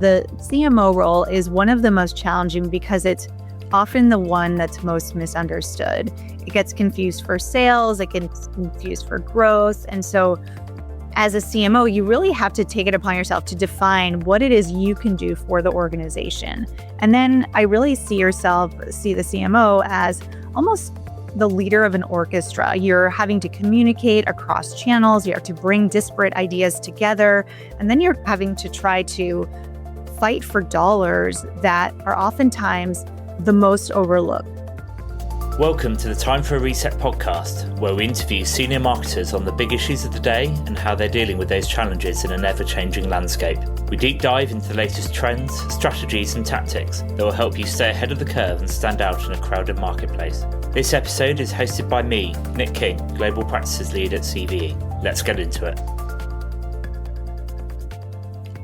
The CMO role is one of the most challenging because it's often the one that's most misunderstood. It gets confused for sales, it gets confused for growth. And so as a CMO, you really have to take it upon yourself to define what it is you can do for the organization. And then I really see the CMO as almost the leader of an orchestra. You're having to communicate across channels, you have to bring disparate ideas together, and then you're having to try to fight for dollars that are oftentimes the most overlooked. Welcome to the Time for a Reset podcast, where we interview senior marketers on the big issues of the day and how they're dealing with those challenges in an ever-changing landscape. We deep dive into the latest trends, strategies and tactics that will help you stay ahead of the curve and stand out in a crowded marketplace. This episode is hosted by me, Nick King, Global Practices Lead at CVE. Let's get into it.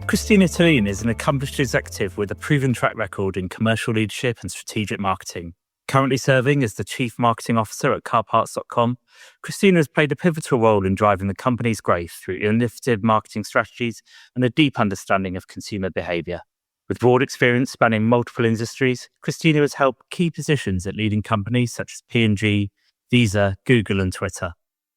Christina Thelin is an accomplished executive with a proven track record in commercial leadership and strategic marketing. Currently serving as the Chief Marketing Officer at carparts.com, Christina has played a pivotal role in driving the company's growth through innovative marketing strategies and a deep understanding of consumer behaviour. With broad experience spanning multiple industries, Christina has held key positions at leading companies such as P&G, Visa, Google and Twitter.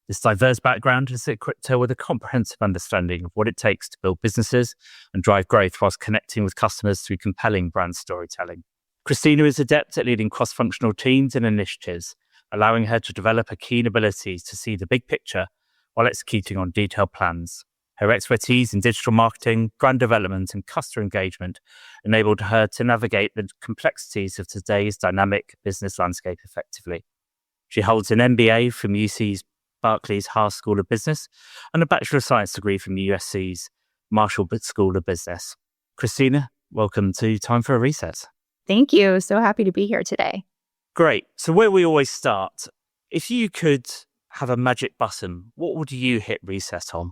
This diverse background has equipped her with a comprehensive understanding of what it takes to build businesses and drive growth whilst connecting with customers through compelling brand storytelling. Christina is adept at leading cross-functional teams and initiatives, allowing her to develop a keen ability to see the big picture while executing on detailed plans. Her expertise in digital marketing, brand development, and customer engagement enabled her to navigate the complexities of today's dynamic business landscape effectively. She holds an MBA from UC's Barclays Haas School of Business and a Bachelor of Science degree from USC's Marshall School of Business. Christina, welcome to Time for a Reset. Thank you. So happy to be here today. Great. So where we always start, if you could have a magic button, what would you hit reset on?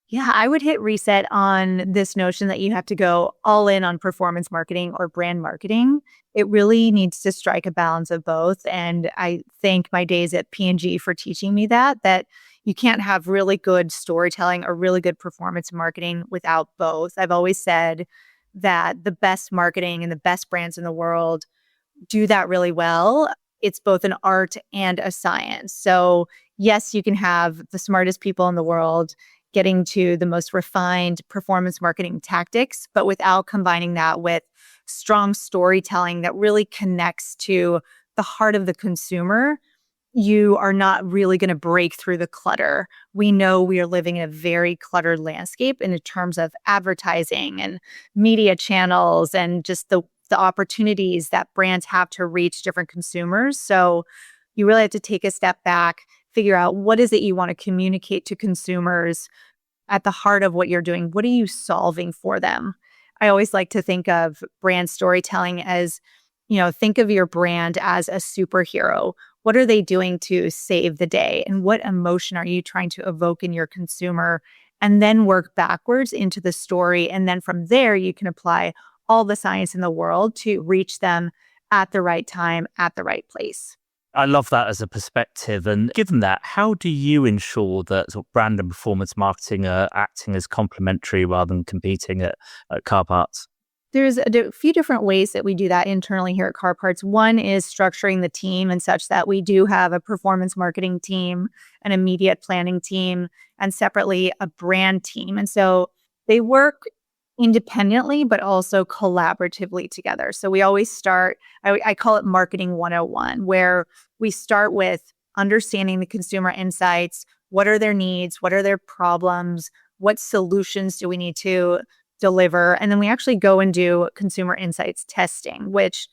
Yeah, I would hit reset on this notion that you have to go all in on performance marketing or brand marketing. It really needs to strike a balance of both. And I thank my days at P&G for teaching me that you can't have really good storytelling or really good performance marketing without both. I've always said that the best marketing and the best brands in the world do that really well. It's both an art and a science. So yes, you can have the smartest people in the world getting to the most refined performance marketing tactics, but without combining that with strong storytelling that really connects to the heart of the consumer, you are not really going to break through the clutter. We know we are living in a very cluttered landscape in terms of advertising and media channels and just the opportunities that brands have to reach different consumers. So you really have to take a step back, figure out what is it you want to communicate to consumers at the heart of what you're doing. What are you solving for them? I always like to think of brand storytelling as, think of your brand as a superhero. What are they doing to save the day? And what emotion are you trying to evoke in your consumer? And then work backwards into the story. And then from there, you can apply all the science in the world to reach them at the right time, at the right place. I love that as a perspective. And given that, how do you ensure that sort of brand and performance marketing are acting as complementary rather than competing at car parts? There's a few different ways that we do that internally here at Car Parts. One is structuring the team and such that we do have a performance marketing team, an immediate planning team, and separately a brand team. And so they work independently, but also collaboratively together. So we always start, I call it marketing 101, where we start with understanding the consumer insights. What are their needs? What are their problems? What solutions do we need to deliver? And then we actually go and do consumer insights testing, which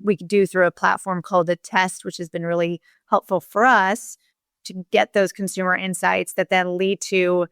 we do through a platform called The Test, which has been really helpful for us to get those consumer insights that then lead to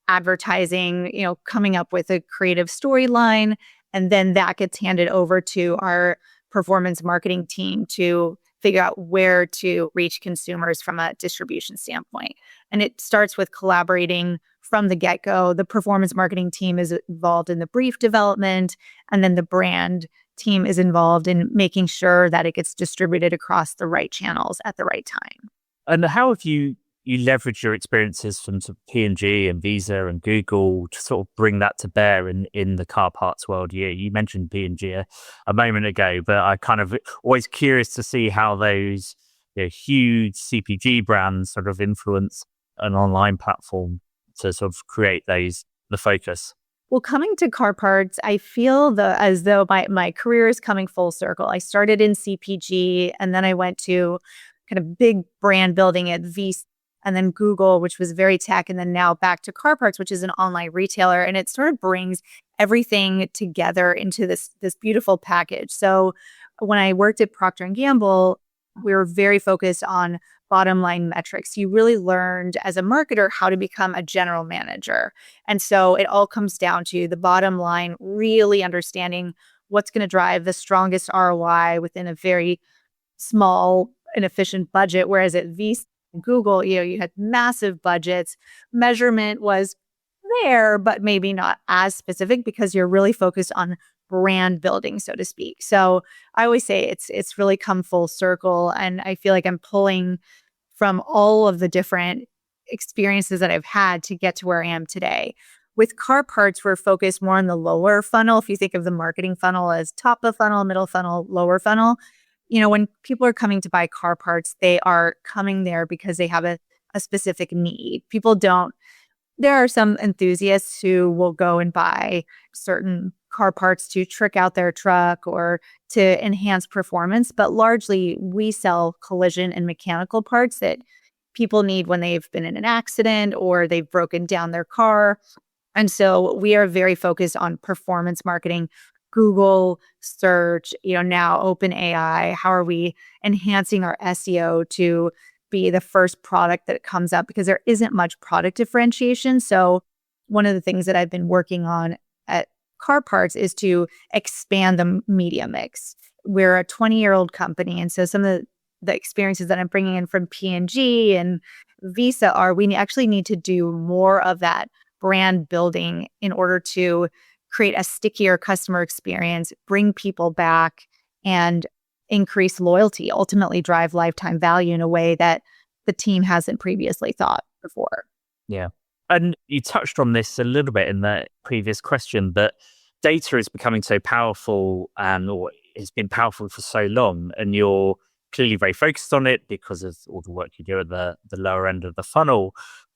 advertising, coming up with a creative storyline. And then that gets handed over to our performance marketing team to figure out where to reach consumers from a distribution standpoint. And it starts with collaborating from the get-go. The performance marketing team is involved in the brief development, and then the brand team is involved in making sure that it gets distributed across the right channels at the right time. And how have you you leverage your experiences from sort of P&G and Visa and Google to sort of bring that to bear in the car parts world. You mentioned P&G a moment ago, but I kind of always curious to see how those huge CPG brands sort of influence an online platform to sort of create the focus. Well, coming to car parts, I feel as though my career is coming full circle. I started in CPG, and then I went to kind of big brand building at Visa, and then Google, which was very tech, and then now back to car parts, which is an online retailer. And it sort of brings everything together into this beautiful package. So when I worked at Procter & Gamble, we were very focused on bottom line metrics. You really learned as a marketer how to become a general manager. And so it all comes down to the bottom line, really understanding what's going to drive the strongest ROI within a very small and efficient budget. Whereas at Visa and Google, you had massive budgets. Measurement was there, but maybe not as specific because you're really focused on brand building, so to speak. So I always say it's really come full circle. And I feel like I'm pulling from all of the different experiences that I've had to get to where I am today. With car parts, we're focused more on the lower funnel. If you think of the marketing funnel as top of funnel, middle funnel, lower funnel, when people are coming to buy car parts, they are coming there because they have a specific need. There are some enthusiasts who will go and buy certain car parts to trick out their truck or to enhance performance, but largely we sell collision and mechanical parts that people need when they've been in an accident or they've broken down their car. And so we are very focused on performance marketing, Google search, now OpenAI. How are we enhancing our SEO to be the first product that comes up, because there isn't much product differentiation. So one of the things that I've been working on at Car Parts is to expand the media mix. We're a 20-year-old company. And so some of the experiences that I'm bringing in from P&G and Visa are we actually need to do more of that brand building in order to create a stickier customer experience, bring people back, and increase loyalty, ultimately drive lifetime value in a way that the team hasn't previously thought before. Yeah. And you touched on this a little bit in the previous question, but data is becoming so powerful or it's been powerful for so long, and you're clearly very focused on it because of all the work you do at the lower end of the funnel.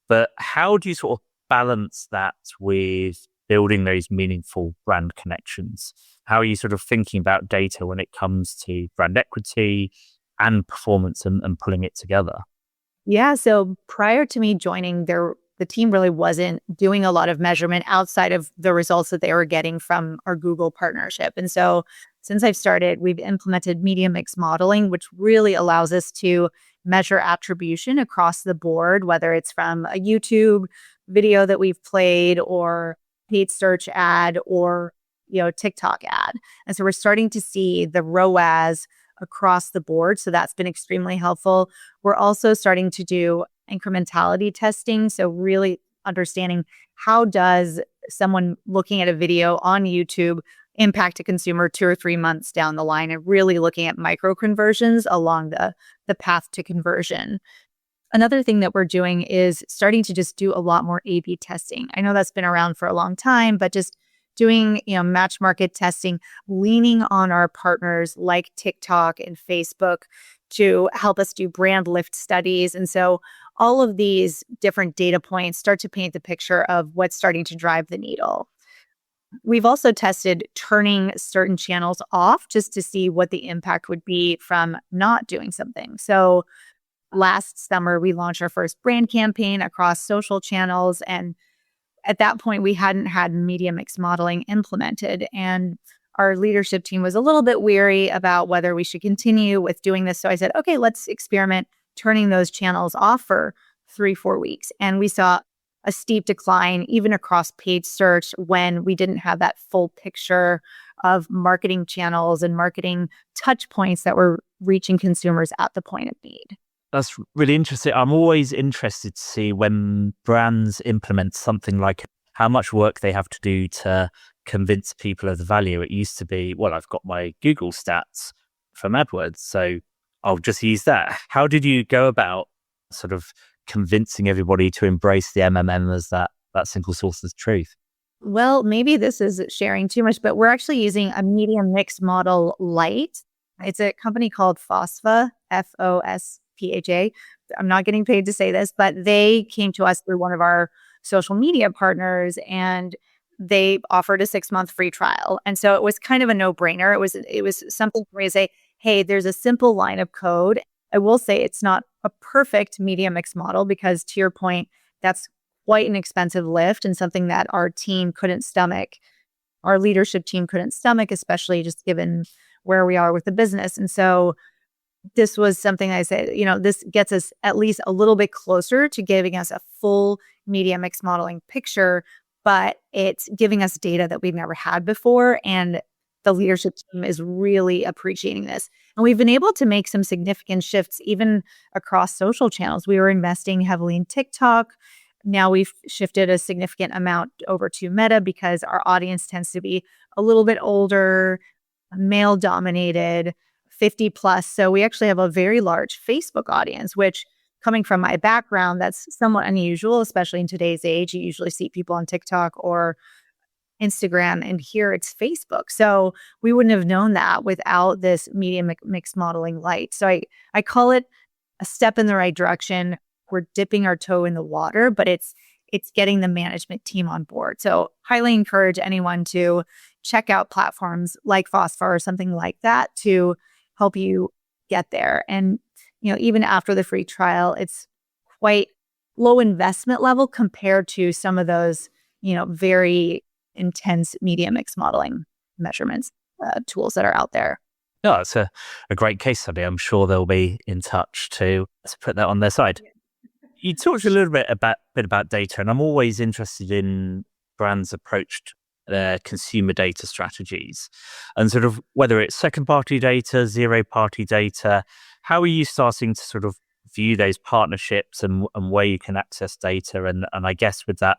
But how do you sort of balance that with building those meaningful brand connections? How are you sort of thinking about data when it comes to brand equity and performance and pulling it together? Yeah. So prior to me joining, the team really wasn't doing a lot of measurement outside of the results that they were getting from our Google partnership. And so since I've started, we've implemented media mix modeling, which really allows us to measure attribution across the board, whether it's from a YouTube video that we've played or paid search ad or TikTok ad. And so we're starting to see the ROAS across the board. So that's been extremely helpful. We're also starting to do incrementality testing. So really understanding how does someone looking at a video on YouTube impact a consumer 2 or 3 months down the line, and really looking at micro conversions along the path to conversion. Another thing that we're doing is starting to just do a lot more A/B testing. I know that's been around for a long time, but just doing, match market testing, leaning on our partners like TikTok and Facebook to help us do brand lift studies. And so all of these different data points start to paint the picture of what's starting to drive the needle. We've also tested turning certain channels off just to see what the impact would be from not doing something. So last summer, we launched our first brand campaign across social channels. And at that point, we hadn't had media mix modeling implemented. And our leadership team was a little bit weary about whether we should continue with doing this. So I said, okay, let's experiment turning those channels off for 3-4 weeks. And we saw a steep decline even across paid search when we didn't have that full picture of marketing channels and marketing touch points that were reaching consumers at the point of need. That's really interesting. I'm always interested to see when brands implement something like how much work they have to do to convince people of the value. It used to be, well, I've got my Google stats from AdWords, so I'll just use that. How did you go about sort of convincing everybody to embrace the MMM as that single source of truth? Well, maybe this is sharing too much, but we're actually using a medium mix model light. It's a company called Fospha, Fospha. I'm not getting paid to say this, but they came to us through one of our social media partners and they offered a 6-month free trial. And so it was kind of a no-brainer. It was something for me to say, hey, there's a simple line of code. I will say it's not a perfect media mix model because to your point, that's quite an expensive lift and something that our team couldn't stomach. Our leadership team couldn't stomach, especially just given where we are with the business. And so this was something I said, this gets us at least a little bit closer to giving us a full media mix modeling picture, but it's giving us data that we've never had before. And the leadership team is really appreciating this. And we've been able to make some significant shifts even across social channels. We were investing heavily in TikTok. Now we've shifted a significant amount over to Meta because our audience tends to be a little bit older, male dominated, 50 plus. So we actually have a very large Facebook audience, which coming from my background, that's somewhat unusual, especially in today's age. You usually see people on TikTok or Instagram, and here it's Facebook. So we wouldn't have known that without this media mix modeling light. So I call it a step in the right direction. We're dipping our toe in the water, but it's getting the management team on board. So highly encourage anyone to check out platforms like Phosphor or something like that to help you get there. And, even after the free trial, it's quite low investment level compared to some of those, very intense media mix modeling measurements tools that are out there. Yeah, it's a great case study. I'm sure they'll be in touch to put that on their side. You talked a little bit about data, and I'm always interested in brands' approach to their consumer data strategies and sort of whether it's second-party data, zero-party data. How are you starting to sort of view those partnerships and where you can access data? And I guess with that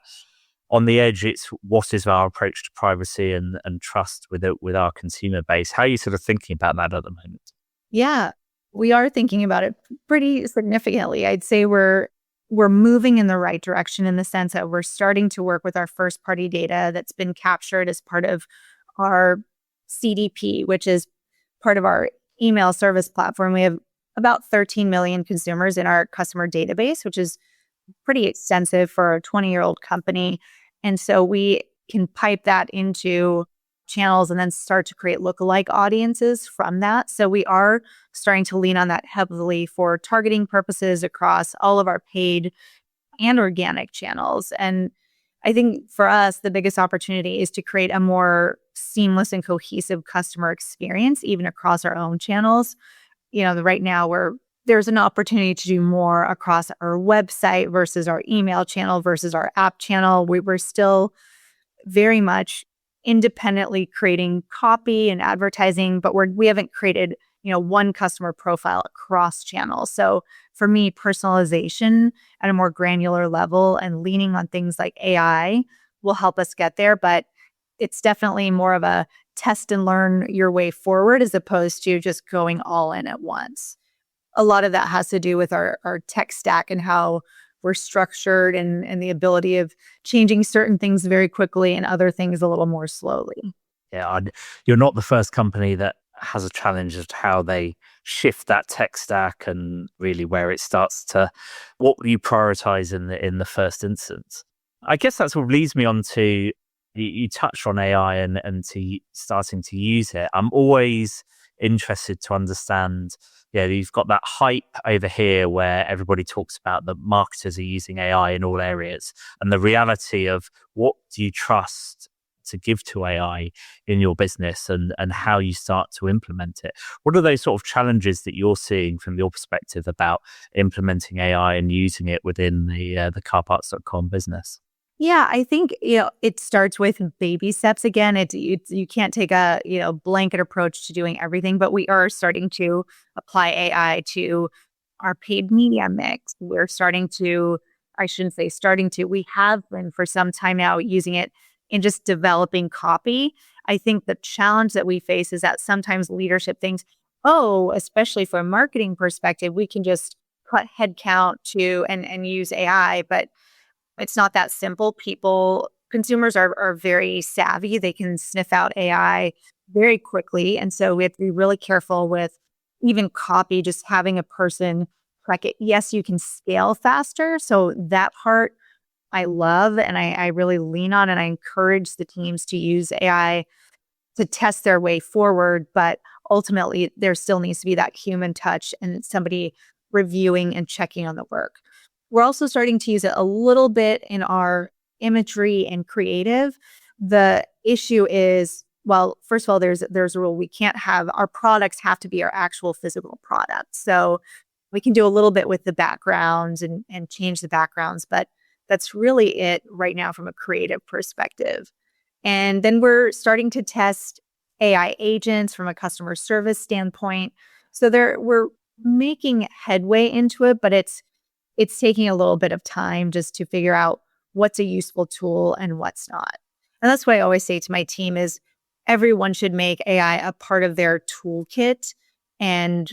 on the edge, it's what is our approach to privacy and trust with our consumer base? How are you sort of thinking about that at the moment? Yeah, we are thinking about it pretty significantly. I'd say we're moving in the right direction in the sense that we're starting to work with our first party data that's been captured as part of our CDP, which is part of our email service platform. We have about 13 million consumers in our customer database, which is pretty extensive for a 20-year-old company. And so we can pipe that into channels and then start to create lookalike audiences from that. So we are starting to lean on that heavily for targeting purposes across all of our paid and organic channels. And I think for us, the biggest opportunity is to create a more seamless and cohesive customer experience, even across our own channels. Right now there's an opportunity to do more across our website versus our email channel versus our app channel. We're still very much independently creating copy and advertising, but we haven't created, one customer profile across channels. So for me, personalization at a more granular level and leaning on things like AI will help us get there. But it's definitely more of a test and learn your way forward as opposed to just going all in at once. A lot of that has to do with our tech stack and how we're structured and the ability of changing certain things very quickly and other things a little more slowly. Yeah, you're not the first company that has a challenge as to how they shift that tech stack and really where it starts to what you prioritize in the first instance. I guess that's what leads me on to you touched on AI and to starting to use it. I'm always interested to understand. Yeah, you've got that hype over here where everybody talks about that marketers are using AI in all areas, and the reality of what do you trust to give to AI in your business and how you start to implement it. What are those sort of challenges that you're seeing from your perspective about implementing AI and using it within the carparts.com business? Yeah, I think, it starts with baby steps again. You can't take a, blanket approach to doing everything, but we are starting to apply AI to our paid media mix. We have been for some time now using it in just developing copy. I think the challenge that we face is that sometimes leadership thinks, oh, especially from a marketing perspective, we can just cut headcount to and use AI, but it's not that simple. Consumers are very savvy. They can sniff out AI very quickly. And so we have to be really careful with even copy, just having a person track it. Yes, you can scale faster. So that part I love and I really lean on, and I encourage the teams to use AI to test their way forward. But ultimately, there still needs to be that human touch and somebody reviewing and checking on the work. We're also starting to use it a little bit in our imagery and creative. The issue is, well, first of all, there's a rule. We can't have our products have to be our actual physical products. So we can do a little bit with the backgrounds and change the backgrounds, but that's really it right now from a creative perspective. And then we're starting to test AI agents from a customer service standpoint. So we're making headway into it, but it's taking a little bit of time just to figure out what's a useful tool and what's not. And that's what I always say to my team is everyone should make AI a part of their toolkit. And,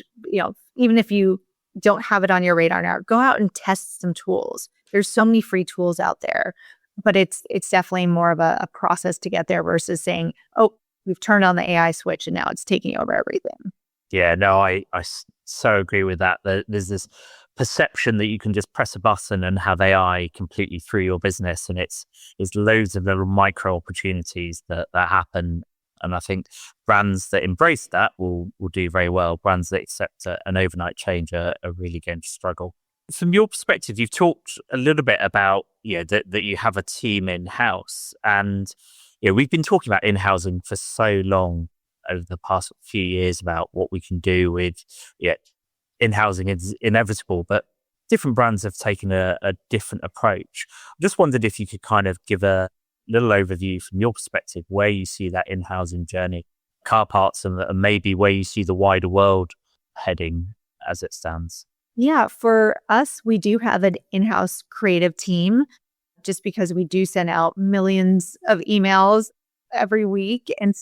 even if you don't have it on your radar now, go out and test some tools. There's so many free tools out there, but it's definitely more of a process to get there versus saying, oh, we've turned on the AI switch and now it's taking over everything. Yeah, no, I so agree with that. There's this perception that you can just press a button and have AI completely through your business, and it's loads of little micro opportunities that happen. And I think brands that embrace that will do very well. Brands that accept an overnight change are really going to struggle. From your perspective, you've talked a little bit about that you have a team in-house, and we've been talking about in-housing for so long over the past few years about what we can do with in-housing is inevitable, but different brands have taken a different approach. I just wondered if you could kind of give a little overview from your perspective where you see that in-housing journey, car parts, and maybe where you see the wider world heading as it stands. Yeah, for us, we do have an in-house creative team just because we do send out millions of emails every week. And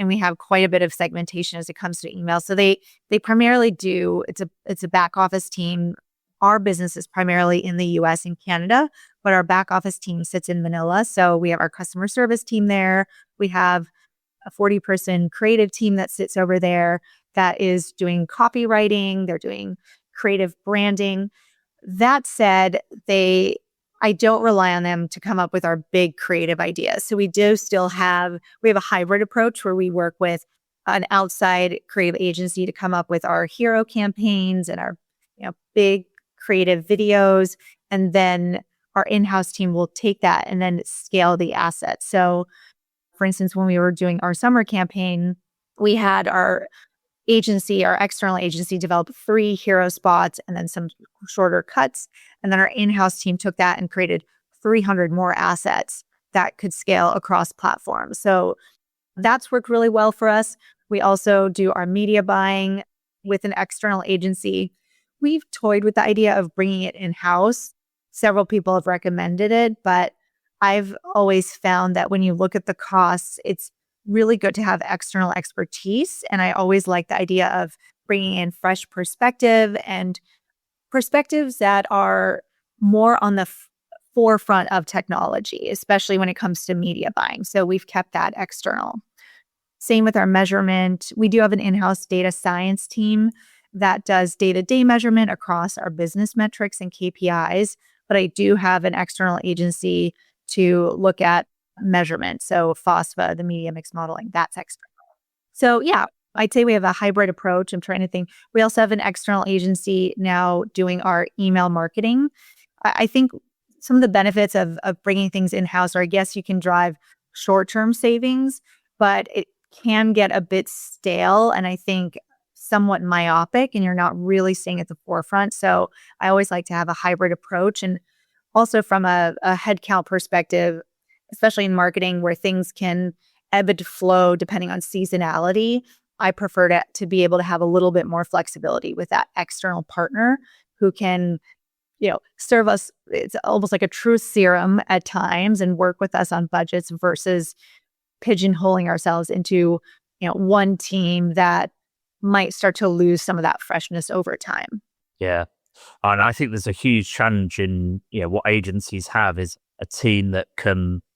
we have quite a bit of segmentation as it comes to email. So they primarily do, it's a back office team. Our business is primarily in the US and Canada, but our back office team sits in Manila. So we have our customer service team there. We have a 40-person creative team that sits over there that is doing copywriting. They're doing creative branding. That said, I don't rely on them to come up with our big creative ideas. So we have a hybrid approach where we work with an outside creative agency to come up with our hero campaigns and our big creative videos. And then our in-house team will take that and then scale the assets. So for instance, when we were doing our summer campaign, we had our external agency develop 3 hero spots and then some shorter cuts. And then our in-house team took that and created 300 more assets that could scale across platforms. So that's worked really well for us. We also do our media buying with an external agency. We've toyed with the idea of bringing it in-house. Several people have recommended it, but I've always found that when you look at the costs, it's really good to have external expertise. And I always like the idea of bringing in fresh perspective and perspectives that are more on the forefront of technology, especially when it comes to media buying. So we've kept that external. Same with our measurement. We do have an in-house data science team that does day-to-day measurement across our business metrics and KPIs. But I do have an external agency to look at measurement. So FOSFA, the media mix modeling, that's external. So yeah, I'd say we have a hybrid approach. I'm trying to think. We also have an external agency now doing our email marketing. I think some of the benefits of bringing things in-house are, I guess you can drive short-term savings, but it can get a bit stale and I think somewhat myopic and you're not really staying at the forefront. So I always like to have a hybrid approach. And also from a headcount perspective, especially in marketing where things can ebb and flow depending on seasonality, I prefer to be able to have a little bit more flexibility with that external partner who can, serve us. It's almost like a truth serum at times and work with us on budgets versus pigeonholing ourselves into, one team that might start to lose some of that freshness over time. Yeah. And I think there's a huge challenge in what agencies have is a team that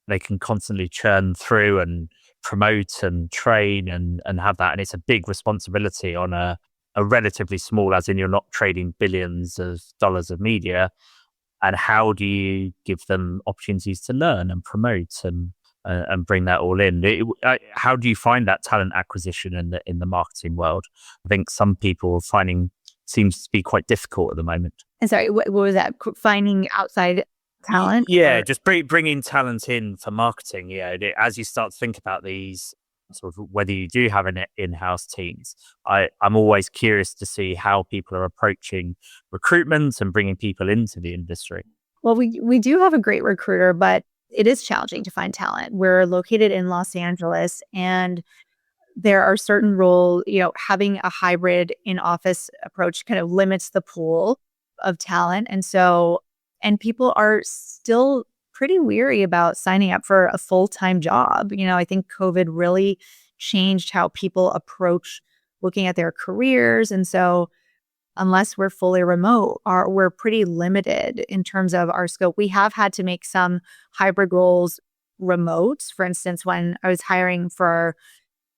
they can constantly churn through and promote and train and have that. And it's a big responsibility on a relatively small, as in you're not trading billions of dollars of media. And how do you give them opportunities to learn and promote and bring that all in? How do you find that talent acquisition in the marketing world? I think some people are finding seems to be quite difficult at the moment. And sorry, what was that? Finding outside talent? Yeah, Or just bringing talent in for marketing. Yeah, as you start to think about these, sort of whether you do have an in-house teams, I'm always curious to see how people are approaching recruitment and bringing people into the industry. well, we do have a great recruiter, but it is challenging to find talent. We're located in Los Angeles, and there are certain roles, having a hybrid in office approach kind of limits the pool of talent. And people are still pretty weary about signing up for a full-time job. I think COVID really changed how people approach looking at their careers. And so unless we're fully remote, we're pretty limited in terms of our scope. We have had to make some hybrid roles remote. For instance, when I was hiring for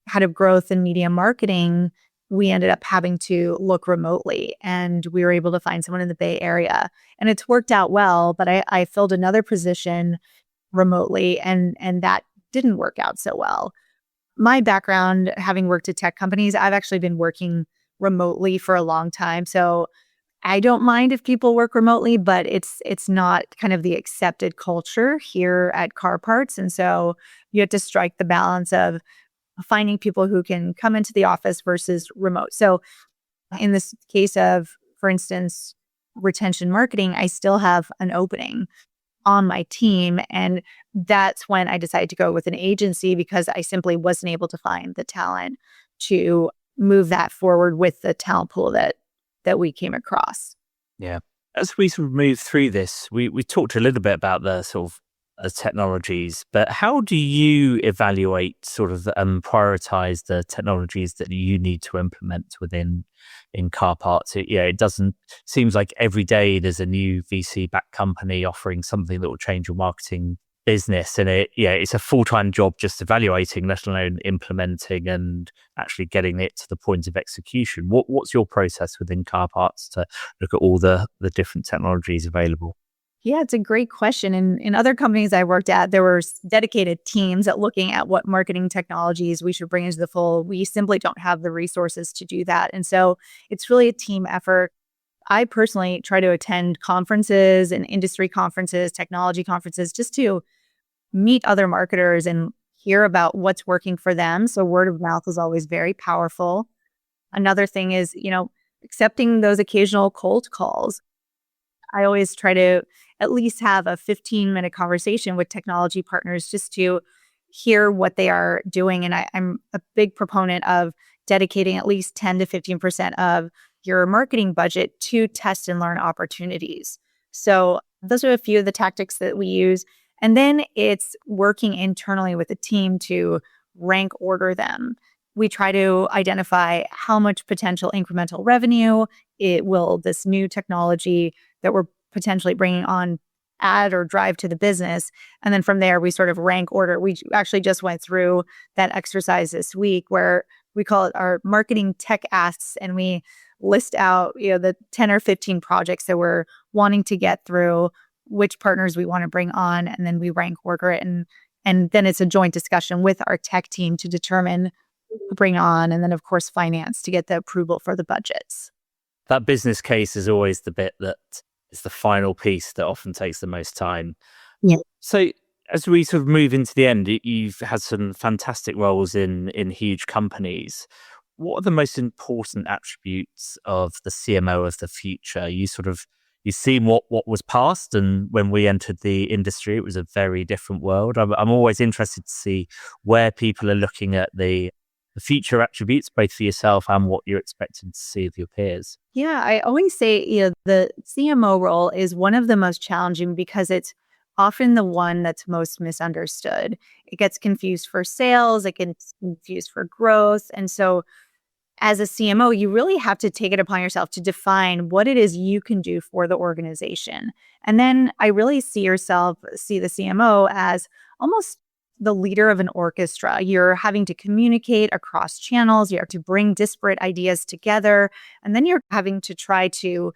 head of growth and media marketing, we ended up having to look remotely, and we were able to find someone in the Bay Area, and it's worked out well. But I filled another position remotely, and that didn't work out so well. My background, having worked at tech companies, I've actually been working remotely for a long time. So I don't mind if people work remotely, but it's not kind of the accepted culture here at Car Parts. And so you have to strike the balance of finding people who can come into the office versus remote. So in this case of, for instance, retention marketing, I still have an opening on my team. And that's when I decided to go with an agency, because I simply wasn't able to find the talent to move that forward with the talent pool that we came across. Yeah. As we sort of move through this, we talked a little bit about the sort of technologies, but how do you evaluate sort of prioritize the technologies that you need to implement in car parts? It doesn't seems like every day there's a new VC backed company offering something that will change your marketing business, and it's a full-time job just evaluating, let alone implementing and actually getting it to the point of execution. What's your process within car parts to look at all the different technologies available? Yeah, it's a great question. And in other companies I worked at, there were dedicated teams at looking at what marketing technologies we should bring into the fold. We simply don't have the resources to do that. And so it's really a team effort. I personally try to attend conferences and industry conferences, technology conferences, just to meet other marketers and hear about what's working for them. So word of mouth is always very powerful. Another thing is, accepting those occasional cold calls. I always try to at least have a 15-minute conversation with technology partners just to hear what they are doing. And I'm a big proponent of dedicating at least 10 to 15% of your marketing budget to test and learn opportunities. So those are a few of the tactics that we use. And then it's working internally with a team to rank order them. We try to identify how much potential incremental revenue this new technology that we're potentially bringing on add or drive to the business. And then from there, we sort of rank order. We actually just went through that exercise this week where we call it our marketing tech asks, and we list out, the 10 or 15 projects that we're wanting to get through, which partners we want to bring on, and then we rank order it. And then it's a joint discussion with our tech team to determine who to bring on, and then of course finance to get the approval for the budgets. That business case is always the bit that is the final piece that often takes the most time. Yeah. So as we sort of move into the end, you've had some fantastic roles in huge companies. What are the most important attributes of the CMO of the future? You've seen what was past, and when we entered the industry, it was a very different world. I'm always interested to see where people are looking at the future attributes, both for yourself and what you're expecting to see of your peers. Yeah, I always say, the CMO role is one of the most challenging because it's often the one that's most misunderstood. It gets confused for sales, it gets confused for growth. And so as a CMO, you really have to take it upon yourself to define what it is you can do for the organization. And then I really see the CMO as almost the leader of an orchestra. You're having to communicate across channels, you have to bring disparate ideas together, and then you're having to try to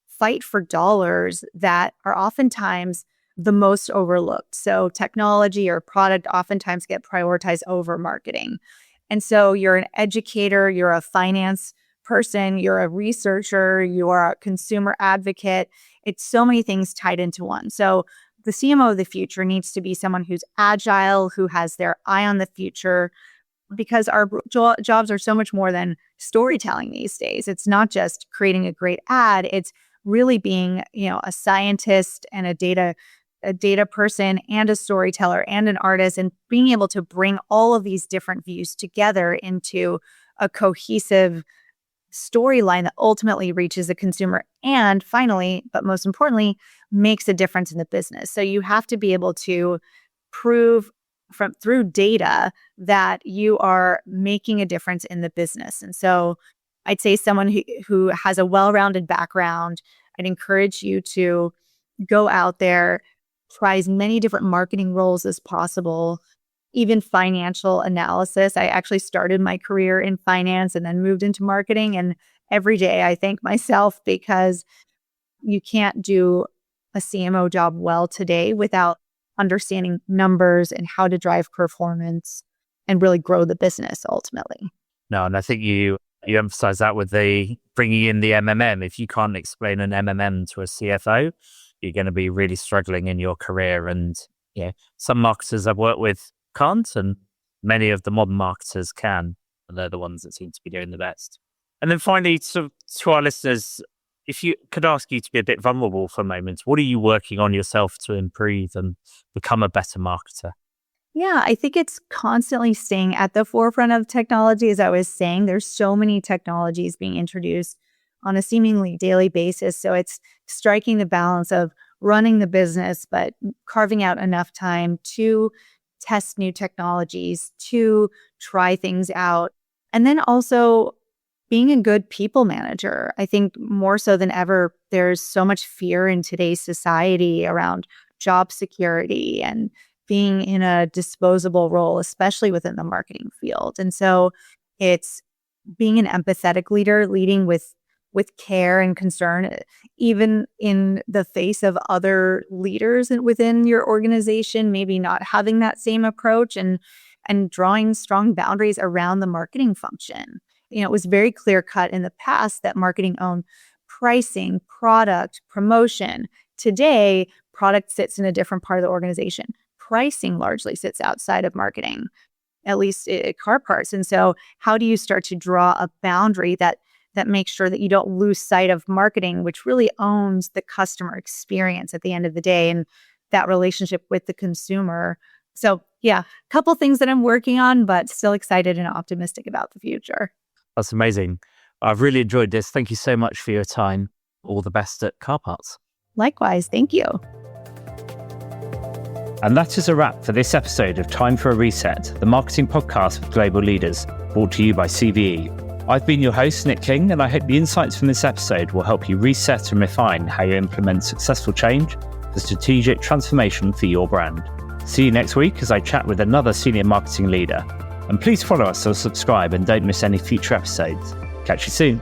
fight for dollars that are oftentimes the most overlooked. So technology or product oftentimes get prioritized over marketing. And so you're an educator, you're a finance person, you're a researcher, you're a consumer advocate. It's so many things tied into one. So the CMO of the future needs to be someone who's agile, who has their eye on the future, because our jobs are so much more than storytelling these days. It's not just creating a great ad, it's really being, a scientist and a data person and a storyteller and an artist, and being able to bring all of these different views together into a cohesive storyline that ultimately reaches the consumer and finally, but most importantly, makes a difference in the business. So you have to be able to prove through data that you are making a difference in the business. And so I'd say someone who has a well-rounded background, I'd encourage you to go out there, try as many different marketing roles as possible, even financial analysis. I actually started my career in finance and then moved into marketing. And every day I thank myself, because you can't do a CMO job well today without understanding numbers and how to drive performance and really grow the business ultimately. No, and I think you emphasize that with the bringing in the MMM. If you can't explain an MMM to a CFO, you're going to be really struggling in your career. And some marketers I've worked with can't, and many of the modern marketers can. And they're the ones that seem to be doing the best. And then finally, to our listeners, if you could ask you to be a bit vulnerable for a moment, what are you working on yourself to improve and become a better marketer? Yeah, I think it's constantly staying at the forefront of technology. As I was saying, there's so many technologies being introduced on a seemingly daily basis. So it's striking the balance of running the business, but carving out enough time to test new technologies, to try things out. And then also being a good people manager. I think more so than ever, there's so much fear in today's society around job security and being in a disposable role, especially within the marketing field. And so it's being an empathetic leader, leading with care and concern, even in the face of other leaders within your organization, maybe not having that same approach, and drawing strong boundaries around the marketing function. It was very clear cut in the past that marketing owned pricing, product, promotion. Today, product sits in a different part of the organization. Pricing largely sits outside of marketing, at least at car parts. And so how do you start to draw a boundary that makes sure that you don't lose sight of marketing, which really owns the customer experience at the end of the day and that relationship with the consumer? So yeah, a couple things that I'm working on, but still excited and optimistic about the future. That's amazing. I've really enjoyed this. Thank you so much for your time. All the best at Car Parts. Likewise. Thank you. And that is a wrap for this episode of Time for a Reset, the marketing podcast with global leaders, brought to you by CVE. I've been your host, Nick King, and I hope the insights from this episode will help you reset and refine how you implement successful change for strategic transformation for your brand. See you next week as I chat with another senior marketing leader. And please follow us or subscribe and don't miss any future episodes. Catch you soon.